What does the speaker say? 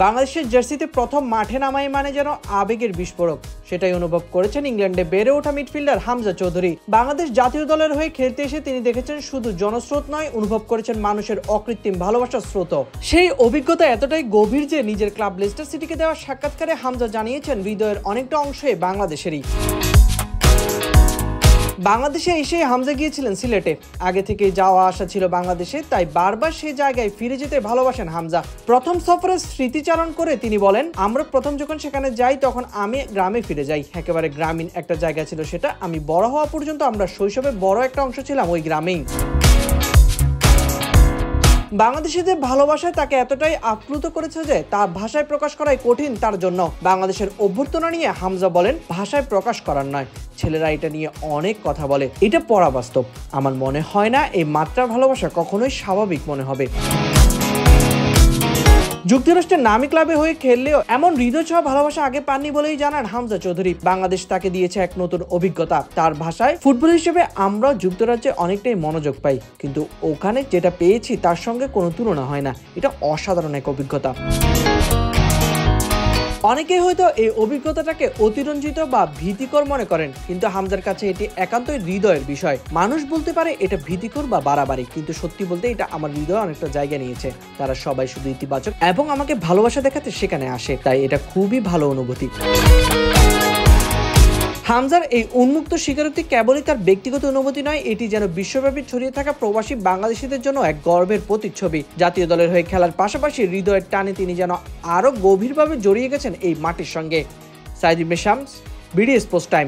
বাংলাদেশের জার্সিতে প্রথম মাঠে নামাই মানে যেন আবেগের বিস্ফোরক, সেটাই অনুভব করেছেন ইংল্যান্ডে বেড়ে ওঠা মিডফিল্ডার হামজা চৌধুরী। বাংলাদেশ জাতীয় দলের হয়ে খেলতে এসে তিনি দেখেছেন শুধু জনস্রোত নয়, অনুভব করেছেন মানুষের অকৃত্রিম ভালোবাসার স্রোত। সেই অভিজ্ঞতা এতটাই গভীর যে নিজের ক্লাব লেস্টার সিটিকে দেওয়া সাক্ষাৎকারে হামজা জানিয়েছেন হৃদয়ের অনেকটা অংশে বাংলাদেশেরই। বাংলাদেশে এসে হামজা গিয়েছিলেন সিলেটে, আগে থেকে যাওয়া আসা ছিল বাংলাদেশে, তাই বারবার সেই জায়গায় ফিরে যেতে ভালোবাসেন হামজা। প্রথম সফরে স্মৃতিচারণ করে তিনি বলেন, আমরা প্রথম যখন সেখানে যাই তখন আমি গ্রামে ফিরে যাই, একেবারে গ্রামীণ একটা জায়গা ছিল সেটা। আমি বড় হওয়া পর্যন্ত আমরা শৈশবে বড় একটা অংশ ছিলাম ওই গ্রামেই। বাংলাদেশিদের ভালোবাসায় তাকে এতটাই আপ্লুত করেছে যে তা ভাষায় প্রকাশ করাই কঠিন তার জন্য। বাংলাদেশের অভ্যর্থনা নিয়ে হামজা বলেন, ভাষায় প্রকাশ করার নয়, ছেলেরা এটা নিয়ে অনেক কথা বলে, এটা পড়া বাস্তব। আমার মনে হয় না এই মাত্রার ভালোবাসা কখনোই স্বাভাবিক মনে হবে। যুক্তরাষ্ট্রের নামী ক্লাবে হয়ে খেললেও এমন হৃদয় ছোঁয়া ভালোবাসা আগে পাননি বলেই জানান হামজা চৌধুরী। বাংলাদেশ তাকে দিয়েছে এক নতুন অভিজ্ঞতা। তার ভাষায়, ফুটবল হিসেবে আমরা যুক্তরাজ্যে অনেকটাই মনোযোগ পাই, কিন্তু ওখানে যেটা পেয়েছি তার সঙ্গে কোনো তুলনা হয় না। এটা অসাধারণ এক অভিজ্ঞতা। অনেকেই হয়তো এই অভিজ্ঞতাটাকে অতিরঞ্জিত বা ভীতিকর মনে করেন, কিন্তু হামজার কাছে এটি একান্তই হৃদয়ের বিষয়। মানুষ বলতে পারে এটা ভীতিকর বা বাড়াবাড়ি, কিন্তু সত্যি বলতে এটা আমার হৃদয়ে অনেকটা জায়গা নিয়েছে। তারা সবাই শুধু ইতিবাচক এবং আমাকে ভালোবাসা দেখাতে সেখানে আসে, তাই এটা খুবই ভালো অনুভূতি। হামজার এই উন্মুক্ত স্বীকারোক্তি কেবলই তার ব্যক্তিগত অনুভূতি নয়, এটি যেন বিশ্বব্যাপী ছড়িয়ে থাকা প্রবাসী বাংলাদেশিদের জন্য এক গর্বের প্রতিচ্ছবি। জাতীয় দলের হয়ে খেলার পাশাপাশি হৃদয়ের টানে তিনি যেন আরো গভীরভাবে জড়িয়ে গেছেন এই মাটির সঙ্গে। সাইদ ইবনে শামস, বিডি স্পোর্টস টাইম।